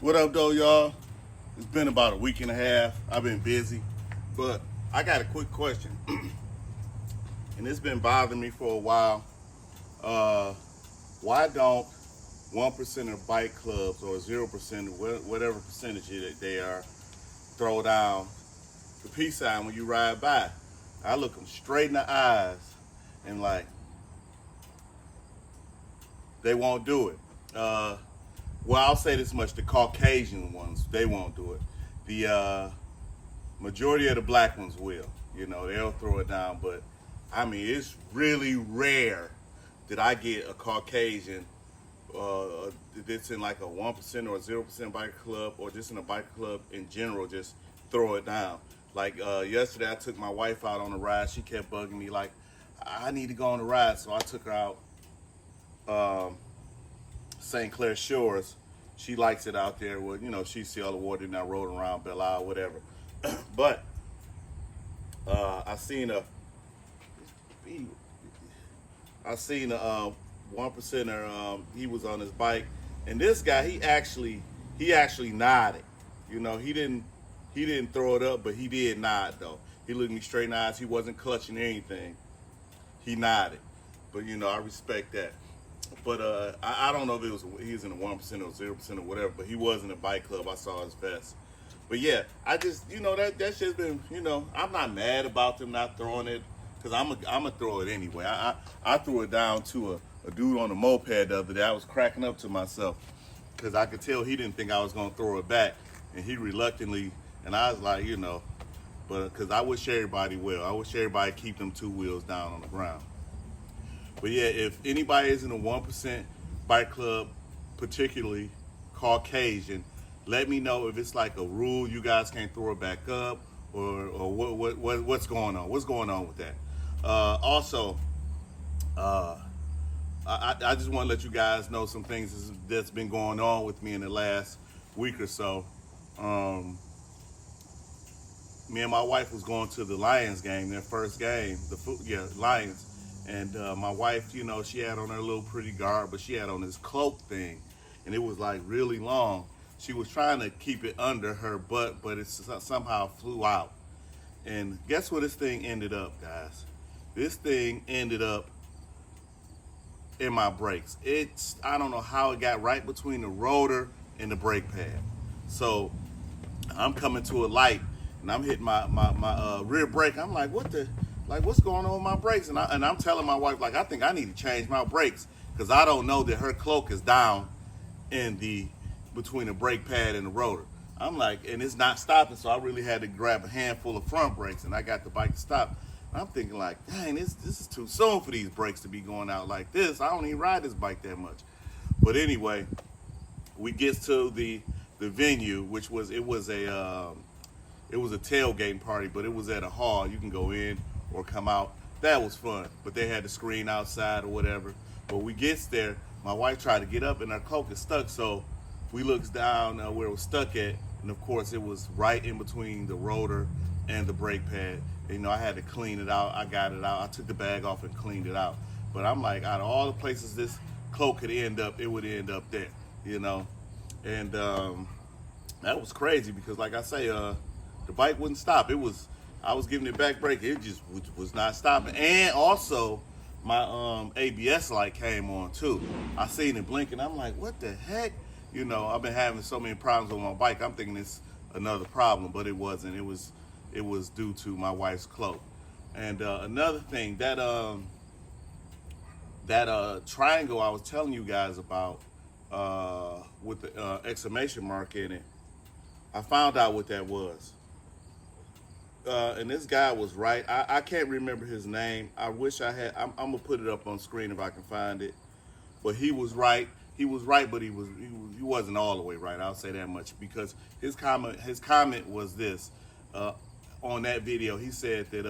What up, though, y'all? It's been about a week and a half. I've been busy, but I got a quick question, and it's been bothering me for a while. Why don't 1% of bike clubs or 0%, whatever percentage they are, throw down the peace sign when you ride by? I look them straight in the eyes and like, they won't do it. Well, I'll say this much: the Caucasian ones, they won't do it. The majority of the black ones will. You know, they'll throw it down. But I mean, it's really rare that I get a Caucasian that's in like a 1% or a 0% bike club, or just in a bike club in general, just throw it down. Like yesterday, I took my wife out on a ride. She kept bugging me like, I need to go on a ride, so I took her out. St. Clair Shores. She likes it out there. Well, you know, she see all the water now rolling around Belle Isle, whatever. But I seen a 1%er. He was on his bike, and this guy, he actually nodded. You know, he didn't throw it up, but he did nod though. He looked me straight in the eyes. He wasn't clutching anything. He nodded, but you know, I respect that. But I don't know if he was in the 1% or 0% or whatever, but he was in a bike club. I saw his vest. But yeah, I just, you know, that shit's been, you know, I'm not mad about them not throwing it, because I'm going to throw it anyway. I threw it down to a dude on a moped the other day. I was cracking up to myself because I could tell he didn't think I was going to throw it back, and he reluctantly, and I was like, you know, but because I wish everybody well. I wish everybody keep them two wheels down on the ground. But yeah, if anybody is in a 1% bike club, particularly Caucasian, let me know if it's like a rule you guys can't throw it back up, or what's going on. What's going on with that? Also, I just want to let you guys know some things that's been going on with me in the last week or so. Me and my wife was going to the Lions game, their first game, Lions. And my wife, you know, she had on her little pretty garb, but she had on this cloak thing, and it was like really long. She was trying to keep it under her butt, but it somehow flew out. And guess where this thing ended up, guys? This thing ended up in my brakes. I don't know how it got right between the rotor and the brake pad. So I'm coming to a light, and I'm hitting my rear brake. I'm like, what's going on with my brakes? And I'm telling my wife, like, I think I need to change my brakes, because I don't know that her cloak is down between the brake pad and the rotor. I'm like, and it's not stopping, so I really had to grab a handful of front brakes, and I got the bike to stop. And I'm thinking like, dang, this is too soon for these brakes to be going out like this. I don't even ride this bike that much. But anyway, we get to the venue, which was a tailgating party, but it was at a hall. You can go in or come out. That was fun, but they had the screen outside or whatever. But we gets there, my wife tried to get up and her cloak is stuck, so we looks down where it was stuck at, and of course it was right in between the rotor and the brake pad. And, you know, I had to clean it out. I got it out. I took the bag off and cleaned it out. But I'm like, out of all the places this cloak could end up, it would end up there, you know. And that was crazy, because like I say, the bike wouldn't stop. I was giving it back brake. It just was not stopping. And also, my ABS light came on too. I seen it blinking. I'm like, what the heck? You know, I've been having so many problems on my bike. I'm thinking it's another problem, but it wasn't. It was due to my wife's cloak. And another thing, that triangle I was telling you guys about with the exclamation mark in it, I found out what that was. And this guy was right. I can't remember his name. I wish I had. I'm gonna put it up on screen if I can find it. But he was right. He was right, but he wasn't all the way right. I'll say that much, because his comment was this on that video. He said that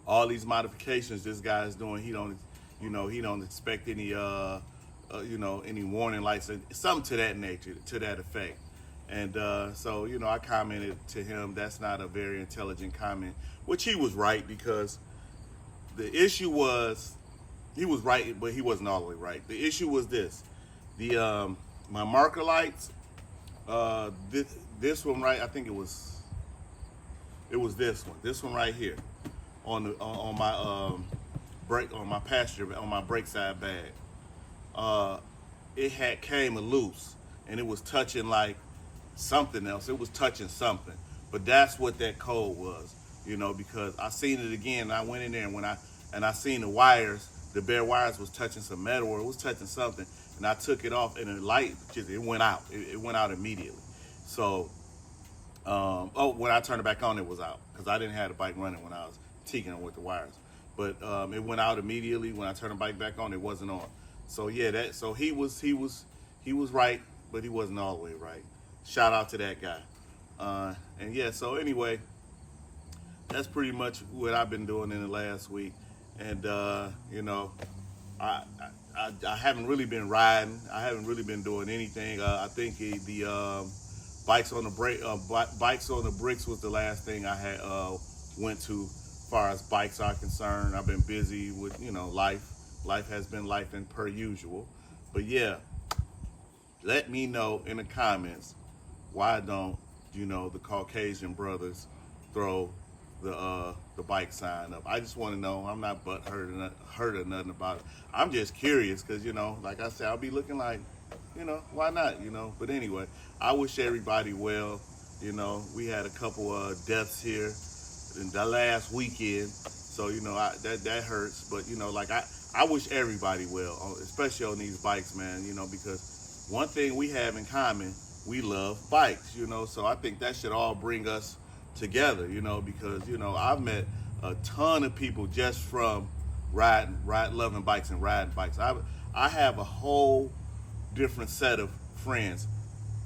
all these modifications this guy is doing, he don't expect any any warning lights, something to that nature, to that effect. And so, you know, I commented to him, that's not a very intelligent comment, which he was right, because the issue was, he was right, but he wasn't all the way right. The issue was this: my marker lights This one right, I think it was this one. This one right here on my brake on my passenger on my brake side bag. It had came loose and it was touching like something else. It was touching something, but that's what that code was, because I seen it again. And I went in there and I seen the wires, the bare wires was touching some metal or it was touching something, and I took it off and the light it went out. It went out immediately. So, when I turned it back on, it was out because I didn't have the bike running when I was teaking it with the wires. But it went out immediately when I turned the bike back on. It wasn't on. So yeah, so he was right, but he wasn't all the way right. Shout out to that guy. And yeah, so anyway, that's pretty much what I've been doing in the last week. And I haven't really been riding. I haven't really been doing anything. I think the bikes on the bricks was the last thing I had went to. As far as bikes are concerned, I've been busy with life. Life has been life and per usual. But yeah, let me know in the comments why don't the Caucasian brothers throw the bike sign up. I just want to know. I'm not hurt or nothing about it. I'm just curious because like I said, I'll be looking like why not? But anyway, I wish everybody well. We had a couple of deaths here in the last weekend, so that hurts. But I wish everybody well, especially on these bikes, man. Because one thing we have in common, we love bikes. So I think that should all bring us together. Because I've met a ton of people just from loving bikes and riding bikes. I have a whole different set of friends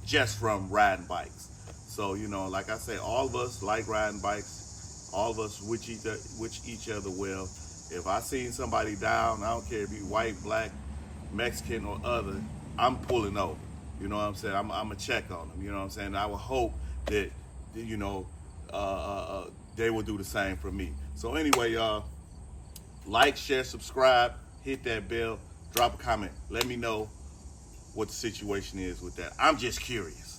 just from riding bikes. So like I say, all of us like riding bikes. All of us wish each other well. If I seen somebody down, I don't care if you white, black, Mexican, or other, I'm pulling over. You know what I'm saying? I'm gonna check on them. You know what I'm saying? I would hope that they will do the same for me. So anyway, y'all, like, share, subscribe, hit that bell, drop a comment. Let me know what the situation is with that. I'm just curious.